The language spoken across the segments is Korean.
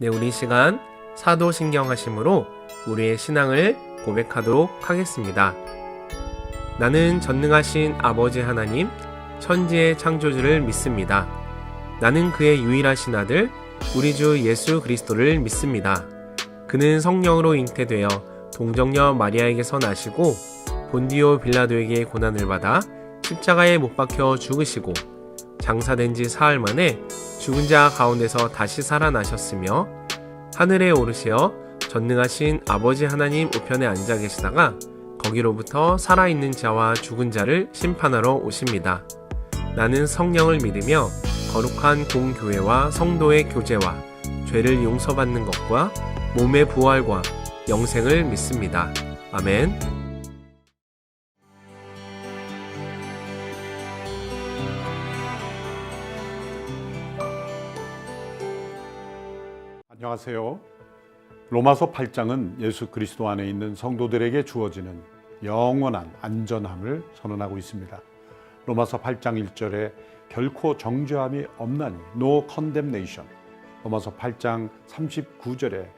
네, 우리 시간 사도신경하심으로 우리의 신앙을 고백하도록 하겠습니다. 나는 전능하신 아버지 하나님, 천지의 창조주를 믿습니다. 나는 그의 유일하신 아들, 우리 주 예수 그리스도를 믿습니다. 그는 성령으로 잉태되어 동정녀 마리아에게서 나시고 본디오 빌라도에게 고난을 받아 십자가에 못 박혀 죽으시고 장사된 지 사흘 만에 죽은 자 가운데서 다시 살아나셨으며 하늘에 오르시어 전능하신 아버지 하나님 우편에 앉아 계시다가 거기로부터 살아있는 자와 죽은 자를 심판하러 오십니다. 나는 성령을 믿으며 거룩한 공교회와 성도의 교제와 죄를 용서받는 것과 몸의 부활과 영생을 믿습니다. 아멘. 안녕하세요. 로마서 8장은 예수 그리스도 안에 있는 성도들에게 주어지는 영원한 안전함을 선언하고 있습니다. 로마서 8장 1절에 결코 정죄함이 없나니 no condemnation. 로마서 8장 39절에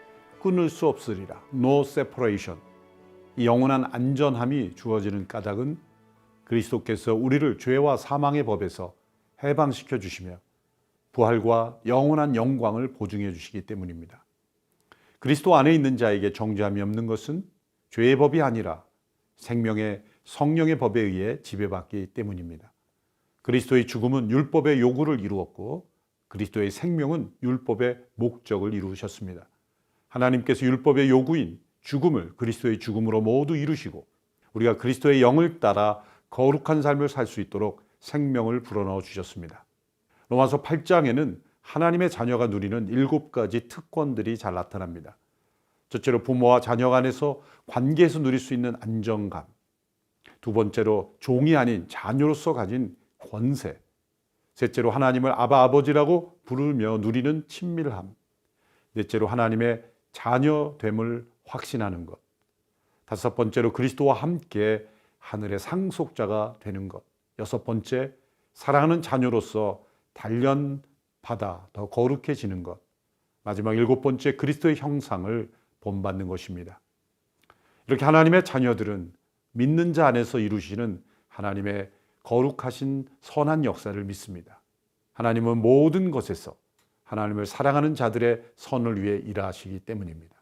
끊을 수 없으리라 no separation. 이 영원한 안전함이 주어지는 까닭은 그리스도께서 우리를 죄와 사망의 법에서 해방시켜 주시며 부활과 영원한 영광을 보증해 주시기 때문입니다. 그리스도 안에 있는 자에게 정죄함이 없는 것은 죄의 법이 아니라 생명의 성령의 법에 의해 지배받기 때문입니다. 그리스도의 죽음은 율법의 요구를 이루었고 그리스도의 생명은 율법의 목적을 이루셨습니다. 하나님께서 율법의 요구인 죽음을 그리스도의 죽음으로 모두 이루시고 우리가 그리스도의 영을 따라 거룩한 삶을 살 수 있도록 생명을 불어넣어 주셨습니다. 로마서 8장에는 하나님의 자녀가 누리는 7가지 특권들이 잘 나타납니다. 첫째로 부모와 자녀 간에서 관계에서 누릴 수 있는 안정감. 두 번째로 종이 아닌 자녀로서 가진 권세. 셋째로 하나님을 아바 아버지라고 부르며 누리는 친밀함. 넷째로 하나님의 자녀됨을 확신하는 것. 다섯 번째로 그리스도와 함께 하늘의 상속자가 되는 것. 여섯 번째, 사랑하는 자녀로서 단련받아 더 거룩해지는 것. 마지막 7번째, 그리스도의 형상을 본받는 것입니다. 이렇게 하나님의 자녀들은 믿는 자 안에서 이루시는 하나님의 거룩하신 선한 역사를 믿습니다. 하나님은 모든 것에서 하나님을 사랑하는 자들의 선을 위해 일하시기 때문입니다.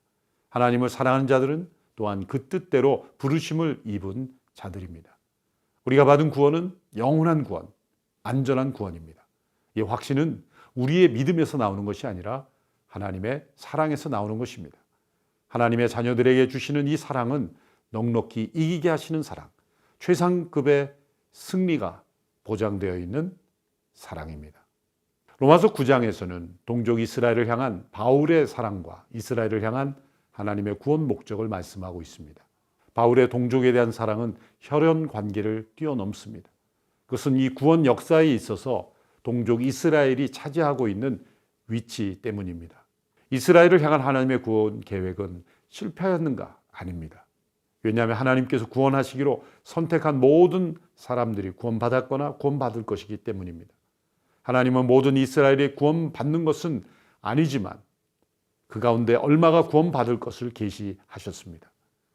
하나님을 사랑하는 자들은 또한 그 뜻대로 부르심을 입은 자들입니다. 우리가 받은 구원은 영원한 구원, 안전한 구원입니다. 이 확신은 우리의 믿음에서 나오는 것이 아니라 하나님의 사랑에서 나오는 것입니다. 하나님의 자녀들에게 주시는 이 사랑은 넉넉히 이기게 하시는 사랑, 최상급의 승리가 보장되어 있는 사랑입니다. 로마서 9장에서는 동족 이스라엘을 향한 바울의 사랑과 이스라엘을 향한 하나님의 구원 목적을 말씀하고 있습니다. 바울의 동족에 대한 사랑은 혈연 관계를 뛰어넘습니다. 그것은 이 구원 역사에 있어서 동족 이스라엘이 차지하고 있는 위치 때문입니다. 이스라엘을 향한 하나님의 구원 계획은 실패하였는가? 아닙니다. 왜냐하면 하나님께서 구원하시기로 선택한 모든 사람들이 구원받았거나 구원받을 것이기 때문입니다. 하나님은 모든 이스라엘이 구원받는 것은 아니지만 그 가운데 얼마가 구원받을 것을 계시하셨습니다.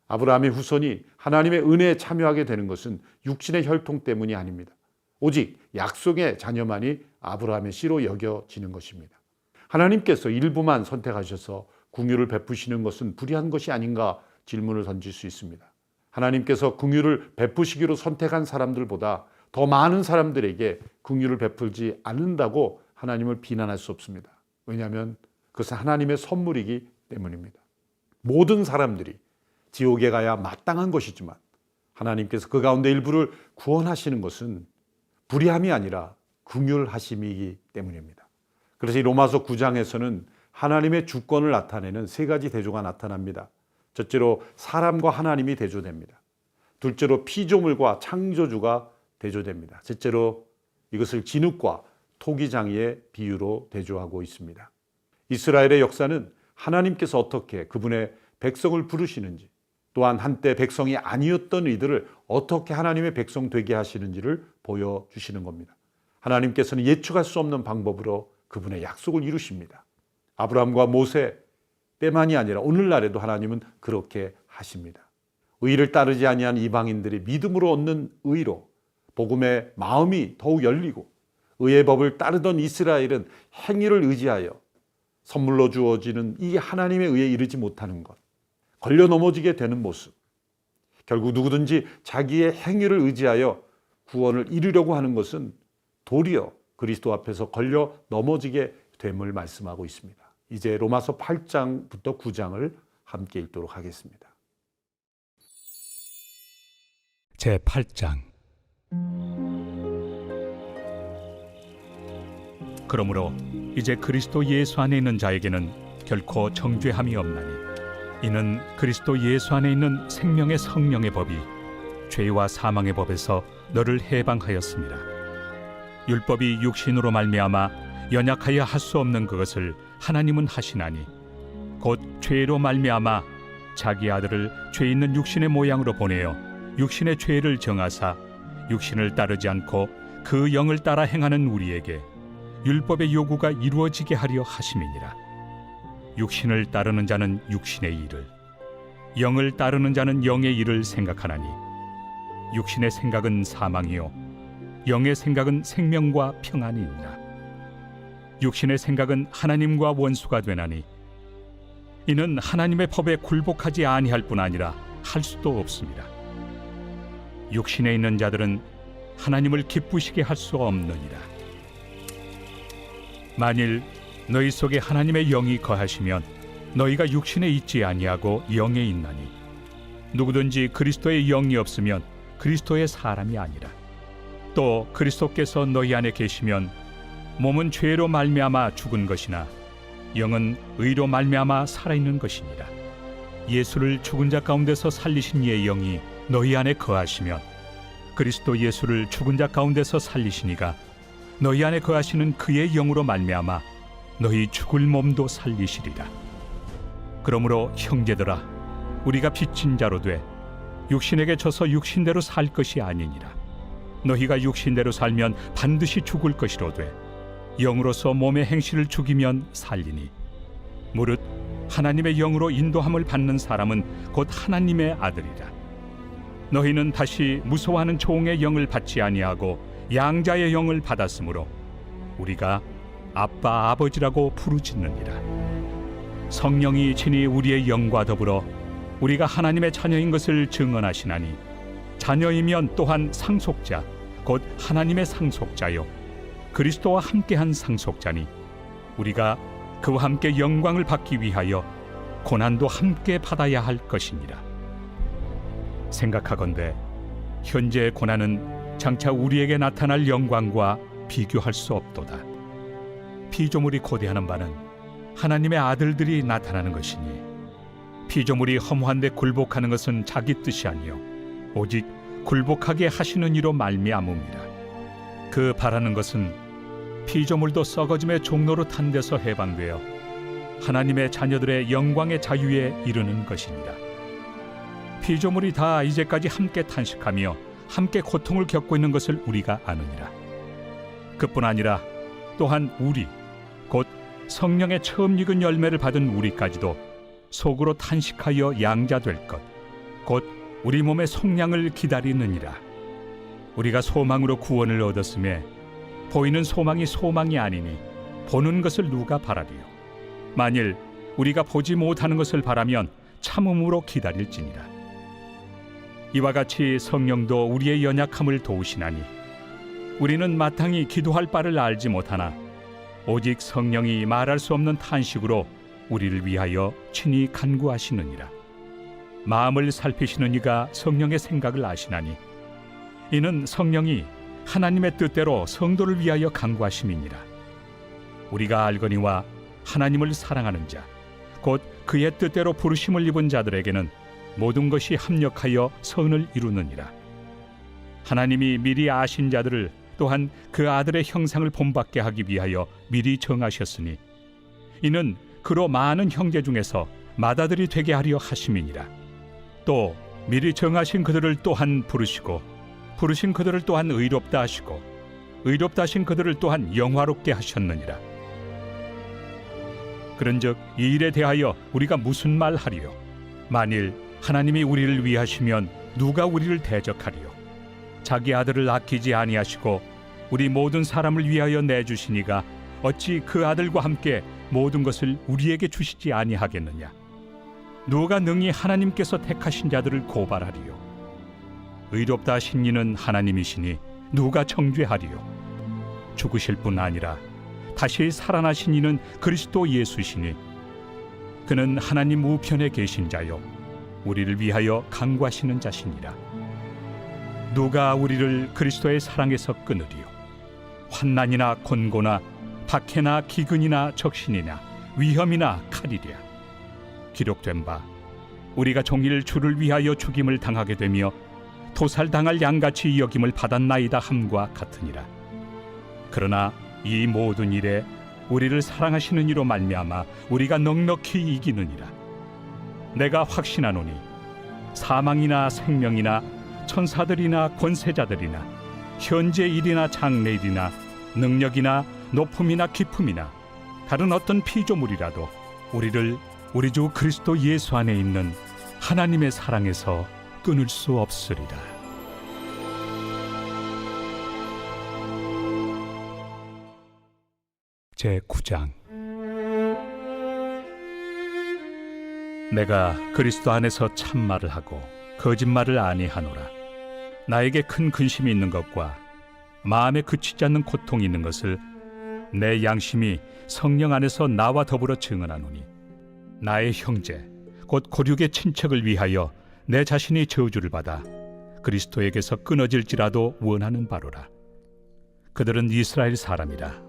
아브라함의 후손이 하나님의 은혜에 참여하게 되는 것은 육신의 혈통 때문이 아닙니다. 오직 약속의 자녀만이 아브라함의 씨로 여겨지는 것입니다. 하나님께서 일부만 선택하셔서 긍휼을 베푸시는 것은 불의한 것이 아닌가 질문을 던질 수 있습니다. 하나님께서 긍휼을 베푸시기로 선택한 사람들보다 더 많은 사람들에게 긍휼을 베풀지 않는다고 하나님을 비난할 수 없습니다. 왜냐하면 그것은 하나님의 선물이기 때문입니다. 모든 사람들이 지옥에 가야 마땅한 것이지만 하나님께서 그 가운데 일부를 구원하시는 것은 불의함이 아니라 긍휼하심이기 때문입니다. 그래서 이 로마서 9장에서는 하나님의 주권을 나타내는 3가지 대조가 나타납니다. 첫째로 사람과 하나님이 대조됩니다. 둘째로 피조물과 창조주가 대조됩니다. 셋째로 이것을 진흙과 토기장이의 비유로 대조하고 있습니다. 이스라엘의 역사는 하나님께서 어떻게 그분의 백성을 부르시는지, 또한 한때 백성이 아니었던 이들을 어떻게 하나님의 백성 되게 하시는지를 보여주시는 겁니다. 하나님께서는 예측할 수 없는 방법으로 그분의 약속을 이루십니다. 아브라함과 모세 때만이 아니라 오늘날에도 하나님은 그렇게 하십니다. 의를 따르지 아니한 이방인들이 믿음으로 얻는 의로 복음의 마음이 더욱 열리고, 의의 법을 따르던 이스라엘은 행위를 의지하여 선물로 주어지는 이 하나님의 의에 이르지 못하는 것, 걸려 넘어지게 되는 모습, 결국 누구든지 자기의 행위를 의지하여 구원을 이루려고 하는 것은 도리어 그리스도 앞에서 걸려 넘어지게 됨을 말씀하고 있습니다. 이제 로마서 8장부터 9장을 함께 읽도록 하겠습니다. 제8장. 그러므로 이제 그리스도 예수 안에 있는 자에게는 결코 정죄함이 없나니, 이는 그리스도 예수 안에 있는 생명의 성령의 법이 죄와 사망의 법에서 너를 해방하였습니다. 율법이 육신으로 말미암아 연약하여 할 수 없는 그것을 하나님은 하시나니, 곧 죄로 말미암아 자기 아들을 죄 있는 육신의 모양으로 보내어 육신의 죄를 정하사 육신을 따르지 않고 그 영을 따라 행하는 우리에게 율법의 요구가 이루어지게 하려 하심이니라. 육신을 따르는 자는 육신의 일을, 영을 따르는 자는 영의 일을 생각하나니, 육신의 생각은 사망이요 영의 생각은 생명과 평안이니라. 육신의 생각은 하나님과 원수가 되나니, 이는 하나님의 법에 굴복하지 아니할 뿐 아니라 할 수도 없습니다. 육신에 있는 자들은 하나님을 기쁘시게 할 수 없느니라. 만일 너희 속에 하나님의 영이 거하시면 너희가 육신에 있지 아니하고 영에 있나니, 누구든지 그리스도의 영이 없으면 그리스도의 사람이 아니라. 또 그리스도께서 너희 안에 계시면 몸은 죄로 말미암아 죽은 것이나 영은 의로 말미암아 살아있는 것이니라. 예수를 죽은 자 가운데서 살리신 이의 영이 너희 안에 거하시면 그리스도 예수를 죽은 자 가운데서 살리시니가 너희 안에 거하시는 그의 영으로 말미암아 너희 죽을 몸도 살리시리라. 그러므로 형제들아, 우리가 빚진 자로 돼 육신에게 져서 육신대로 살 것이 아니니라. 너희가 육신대로 살면 반드시 죽을 것이로되 영으로서 몸의 행실을 죽이면 살리니, 무릇 하나님의 영으로 인도함을 받는 사람은 곧 하나님의 아들이라. 너희는 다시 무서워하는 종의 영을 받지 아니하고 양자의 영을 받았으므로 우리가 아빠 아버지라고 부르짖느니라. 성령이 친히 우리의 영과 더불어 우리가 하나님의 자녀인 것을 증언하시나니, 자녀이면 또한 상속자 곧 하나님의 상속자요 그리스도와 함께한 상속자니, 우리가 그와 함께 영광을 받기 위하여 고난도 함께 받아야 할 것이니라. 생각하건대 현재의 고난은 장차 우리에게 나타날 영광과 비교할 수 없도다. 피조물이 고대하는 바는 하나님의 아들들이 나타나는 것이니, 피조물이 허무한 데 굴복하는 것은 자기 뜻이 아니요 오직 굴복하게 하시는 이로 말미암음이라. 그 바라는 것은 피조물도 썩어짐의 종로로 탄 데서 해방되어 하나님의 자녀들의 영광의 자유에 이르는 것이니라. 피조물이 다 이제까지 함께 탄식하며 함께 고통을 겪고 있는 것을 우리가 아느니라. 그뿐 아니라 또한 우리 곧 성령의 처음 익은 열매를 받은 우리까지도 속으로 탄식하여 양자될 것 곧 우리 몸의 속량을 기다리느니라. 우리가 소망으로 구원을 얻었음에 보이는 소망이 소망이 아니니 보는 것을 누가 바라리요. 만일 우리가 보지 못하는 것을 바라면 참음으로 기다릴지니라. 이와 같이 성령도 우리의 연약함을 도우시나니, 우리는 마땅히 기도할 바를 알지 못하나 오직 성령이 말할 수 없는 탄식으로 우리를 위하여 친히 간구하시느니라. 마음을 살피시는 이가 성령의 생각을 아시나니, 이는 성령이 하나님의 뜻대로 성도를 위하여 간구하심이니라. 우리가 알거니와 하나님을 사랑하는 자 곧 그의 뜻대로 부르심을 입은 자들에게는 모든 것이 합력하여 선을 이루느니라. 하나님이 미리 아신 자들을 또한 그 아들의 형상을 본받게 하기 위하여 미리 정하셨으니, 이는 그로 많은 형제 중에서 맏아들이 되게 하려 하심이니라. 또 미리 정하신 그들을 또한 부르시고, 부르신 그들을 또한 의롭다 하시고, 의롭다 하신 그들을 또한 영화롭게 하셨느니라. 그런즉 이 일에 대하여 우리가 무슨 말하리요? 만일 하나님이 우리를 위하시면 누가 우리를 대적하리요? 자기 아들을 아끼지 아니하시고 우리 모든 사람을 위하여 내주시니가 어찌 그 아들과 함께 모든 것을 우리에게 주시지 아니하겠느냐? 누가 능히 하나님께서 택하신 자들을 고발하리요? 의롭다 하신 이는 하나님이시니 누가 정죄하리요? 죽으실 뿐 아니라 다시 살아나신 이는 그리스도 예수시니 그는 하나님 우편에 계신 자요 우리를 위하여 강구하시는 자시니라. 누가 우리를 그리스도의 사랑에서 끊으리요? 환난이나 곤고나 박해나 기근이나 적신이나 위험이나 칼이랴. 기록된 바 우리가 종일 주를 위하여 죽임을 당하게 되며 도살당할 양같이 여김을 받았나이다 함과 같으니라. 그러나 이 모든 일에 우리를 사랑하시는 이로 말미암아 우리가 넉넉히 이기느니라. 내가 확신하노니 사망이나 생명이나 천사들이나 권세자들이나 현재 일이나 장래 일이나 능력이나 높음이나 깊음이나 다른 어떤 피조물이라도 우리를 우리 주 그리스도 예수 안에 있는 하나님의 사랑에서 끊을 수 없으리라. 제9장. 내가 그리스도 안에서 참말을 하고 거짓말을 아니하노라. 나에게 큰 근심이 있는 것과 마음에 그치지 않는 고통이 있는 것을 내 양심이 성령 안에서 나와 더불어 증언하노니 나의 형제 곧 고륙의 친척을 위하여 내 자신이 저주를 받아 그리스도에게서 끊어질지라도 원하는 바로라. 그들은 이스라엘 사람이라.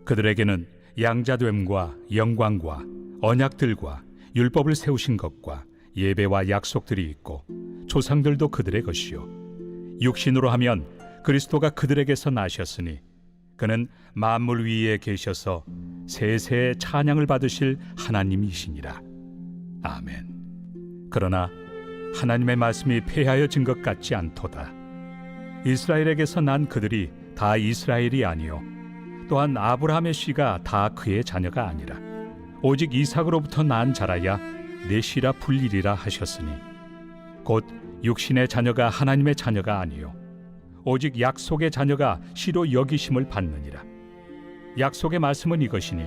그들에게는 양자됨과 영광과 언약들과 율법을 세우신 것과 예배와 약속들이 있고 조상들도 그들의 것이요 육신으로 하면 그리스도가 그들에게서 나셨으니 그는 만물 위에 계셔서 세세의 찬양을 받으실 하나님이시니라. 아멘. 그러나 하나님의 말씀이 폐하여진 것 같지 않도다. 이스라엘에게서 난 그들이 다 이스라엘이 아니요 또한 아브라함의 씨가 다 그의 자녀가 아니라 오직 이삭으로부터 난 자라야 내 씨라 불리리라 하셨으니 곧 육신의 자녀가 하나님의 자녀가 아니요 오직 약속의 자녀가 씨로 여기심을 받느니라. 약속의 말씀은 이것이니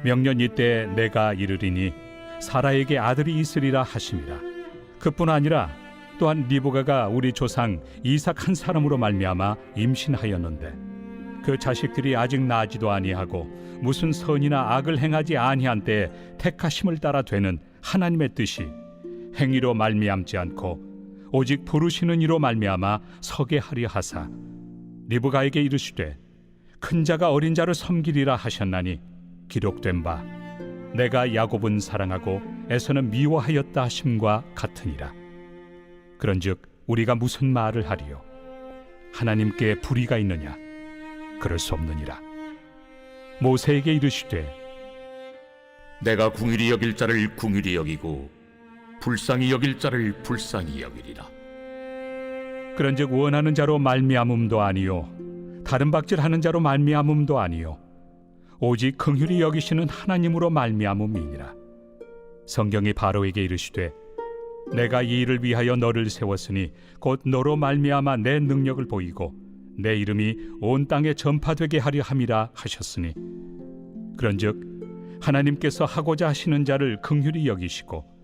명년 이때 내가 이르리니 사라에게 아들이 있으리라 하심이라. 그뿐 아니라 또한 리브가가 우리 조상 이삭 한 사람으로 말미암아 임신하였는데 그 자식들이 아직 나지도 아니하고 무슨 선이나 악을 행하지 아니한 때에 택하심을 따라 되는 하나님의 뜻이 행위로 말미암지 않고 오직 부르시는 이로 말미암아 서게 하려 하사 리브가에게 이르시되 큰 자가 어린 자를 섬기리라 하셨나니 기록된 바 내가 야곱은 사랑하고 에서는 미워하였다 하심과 같으니라. 그런즉 우리가 무슨 말을 하리요? 하나님께 불의가 있느냐? 그럴 수 없느니라. 모세에게 이르시되 내가 궁휼히 여길 자를 궁휼히 여기고 불쌍히 여길 자를 불쌍히 여기리라. 그런즉 원하는 자로 말미암음도 아니요 다른 박질하는 자로 말미암음도 아니요 오직 긍휼히 여기시는 하나님으로 말미암음이니라. 성경이 바로에게 이르시되 내가 이 일을 위하여 너를 세웠으니 곧 너로 말미암아 내 능력을 보이고 내 이름이 온 땅에 전파되게 하려 함이라 하셨으니 그런즉 하나님께서 하고자 하시는 자를 긍휼히 여기시고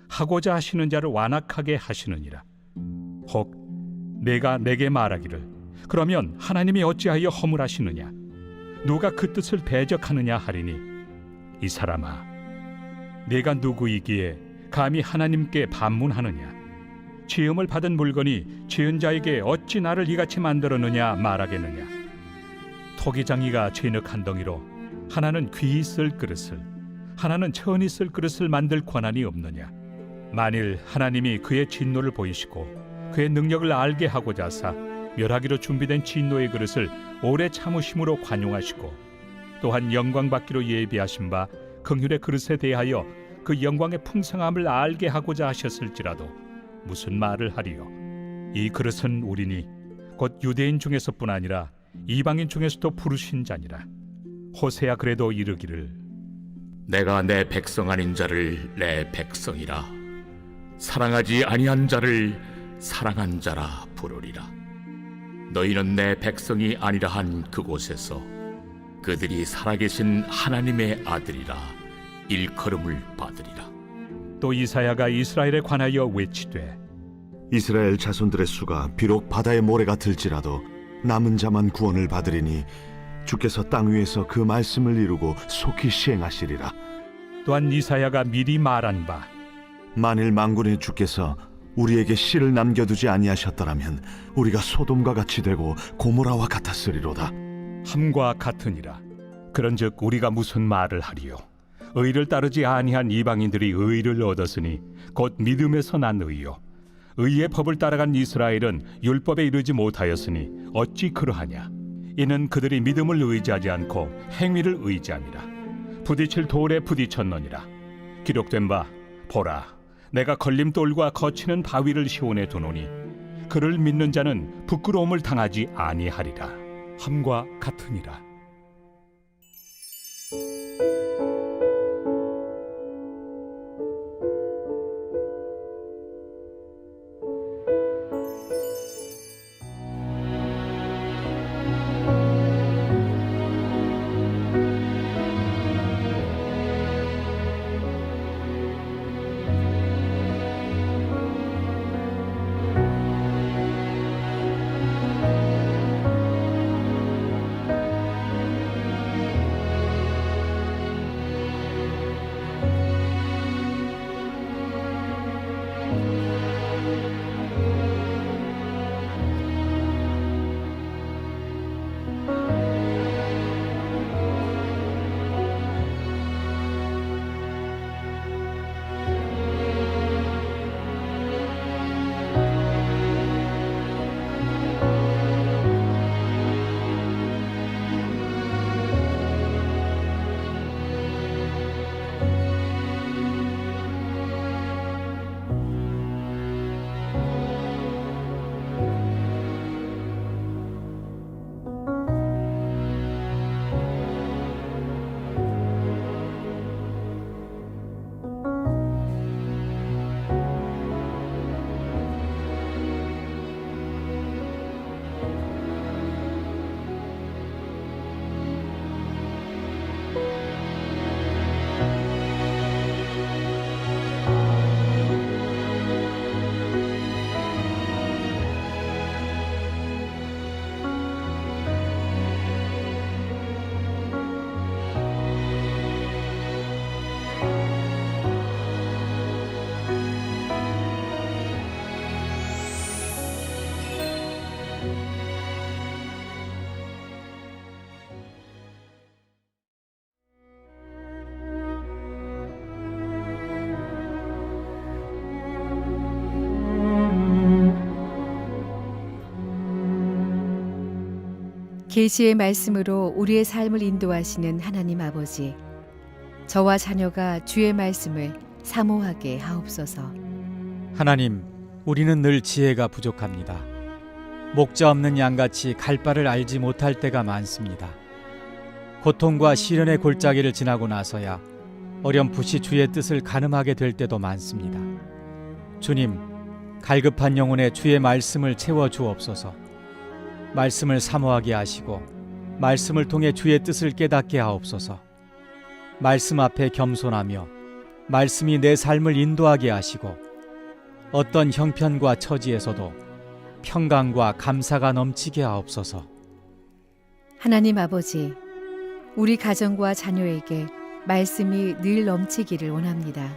하고자 하시는 자를 완악하게 하시느니라. 혹 내가 내게 말하기를 그러면 하나님이 어찌하여 허물하시느냐? 누가 그 뜻을 대적하느냐 하리니 이 사람아 내가 누구이기에 감히 하나님께 반문하느냐? 지음을 받은 물건이 지은 자에게 어찌 나를 이같이 만들었느냐 말하겠느냐? 토기장이가 진흙 한 덩이로 하나는 귀히 쓸 그릇을 하나는 천히 쓸 그릇을 만들 권한이 없느냐? 만일 하나님이 그의 진노를 보이시고 그의 능력을 알게 하고자 하사 멸하기로 준비된 진노의 그릇을 오래 참으심으로 관용하시고 또한 영광 받기로 예비하신 바 긍휼의 그릇에 대하여 그 영광의 풍성함을 알게 하고자 하셨을지라도 무슨 말을 하리요? 이 그릇은 우리니 곧 유대인 중에서뿐 아니라 이방인 중에서도 부르신 자니라. 호세야 그래도 이르기를 내가 내 백성 아닌 자를 내 백성이라, 사랑하지 아니한 자를 사랑한 자라 부르리라. 너희는 내 백성이 아니라 한 그곳에서 그들이 살아계신 하나님의 아들이라 일컬음을 받으리라. 또 이사야가 이스라엘에 관하여 외치되 이스라엘 자손들의 수가 비록 바다의 모래가 들지라도 남은 자만 구원을 받으리니 주께서 땅 위에서 그 말씀을 이루고 속히 시행하시리라. 또한 이사야가 미리 말한 바 만일 만군의 주께서 우리에게 씨를 남겨두지 아니하셨더라면 우리가 소돔과 같이 되고 고모라와 같았으리로다. 함과 같으니라. 그런즉 우리가 무슨 말을 하리요? 의를 따르지 아니한 이방인들이 의를 얻었으니 곧 믿음에서 난 의요. 의의 법을 따라간 이스라엘은 율법에 이르지 못하였으니 어찌 그러하냐? 이는 그들이 믿음을 의지하지 않고 행위를 의지함이라. 부딪힐 돌에 부딪혔느니라. 기록된 바 보라, 내가 걸림돌과 거치는 바위를 시온에 두노니 그를 믿는 자는 부끄러움을 당하지 아니하리라. 함과 같으니라. 계시의 말씀으로 우리의 삶을 인도하시는 하나님 아버지, 저와 자녀가 주의 말씀을 사모하게 하옵소서. 하나님, 우리는 늘 지혜가 부족합니다. 목자 없는 양같이 갈 바를 알지 못할 때가 많습니다. 고통과 시련의 골짜기를 지나고 나서야 어렴풋이 주의 뜻을 가늠하게 될 때도 많습니다. 주님, 갈급한 영혼에 주의 말씀을 채워 주옵소서. 말씀을 사모하게 하시고 말씀을 통해 주의 뜻을 깨닫게 하옵소서. 말씀 앞에 겸손하며 말씀이 내 삶을 인도하게 하시고 어떤 형편과 처지에서도 평강과 감사가 넘치게 하옵소서. 하나님 아버지, 우리 가정과 자녀에게 말씀이 늘 넘치기를 원합니다.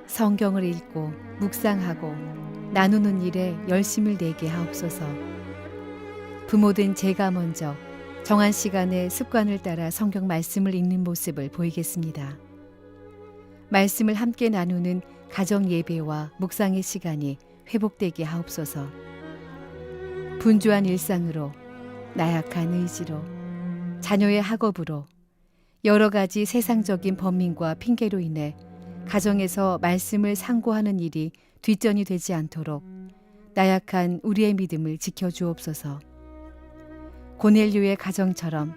성경을 읽고 묵상하고 나누는 일에 열심을 내게 하옵소서. 부모된 제가 먼저 정한 시간에 습관을 따라 성경 말씀을 읽는 모습을 보이겠습니다. 말씀을 함께 나누는 가정 예배와 묵상의 시간이 회복되게 하옵소서. 분주한 일상으로, 나약한 의지로, 자녀의 학업으로, 여러 가지 세상적인 범민과 핑계로 인해 가정에서 말씀을 상고하는 일이 뒷전이 되지 않도록 나약한 우리의 믿음을 지켜주옵소서. 고넬료의 가정처럼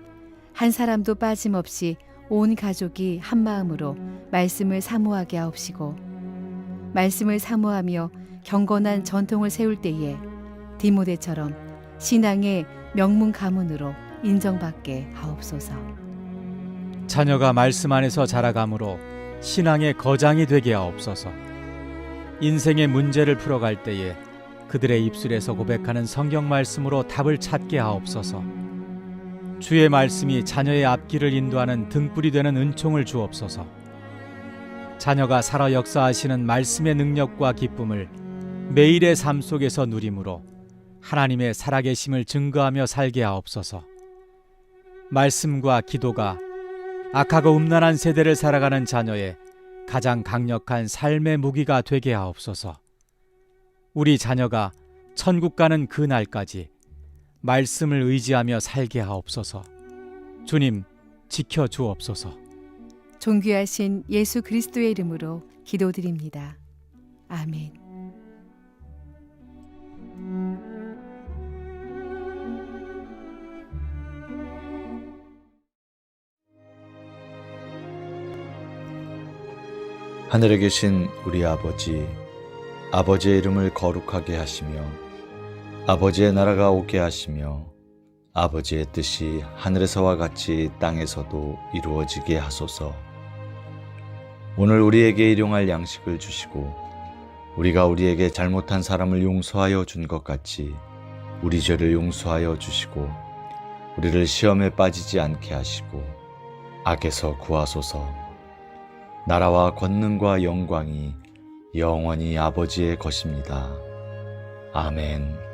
한 사람도 빠짐없이 온 가족이 한 마음으로 말씀을 사모하게 하옵시고 말씀을 사모하며 경건한 전통을 세울 때에 디모데처럼 신앙의 명문 가문으로 인정받게 하옵소서. 자녀가 말씀 안에서 자라감으로 신앙의 거장이 되게 하옵소서. 인생의 문제를 풀어갈 때에 그들의 입술에서 고백하는 성경 말씀으로 답을 찾게 하옵소서. 주의 말씀이 자녀의 앞길을 인도하는 등불이 되는 은총을 주옵소서. 자녀가 살아 역사하시는 말씀의 능력과 기쁨을 매일의 삶 속에서 누림으로 하나님의 살아계심을 증거하며 살게 하옵소서. 말씀과 기도가 악하고 음란한 세대를 살아가는 자녀의 가장 강력한 삶의 무기가 되게 하옵소서. 우리 자녀가 천국 가는 그 날까지 말씀을 의지하며 살게 하옵소서. 주님, 지켜 주옵소서. 존귀하신 예수 그리스도의 이름으로 기도드립니다. 아멘. 하늘에 계신 우리 아버지, 아버지의 이름을 거룩하게 하시며 아버지의 나라가 오게 하시며 아버지의 뜻이 하늘에서와 같이 땅에서도 이루어지게 하소서. 오늘 우리에게 일용할 양식을 주시고 우리가 우리에게 잘못한 사람을 용서하여 준 것 같이 우리 죄를 용서하여 주시고 우리를 시험에 빠지지 않게 하시고 악에서 구하소서. 나라와 권능과 영광이 영원히 아버지의 것입니다. 아멘.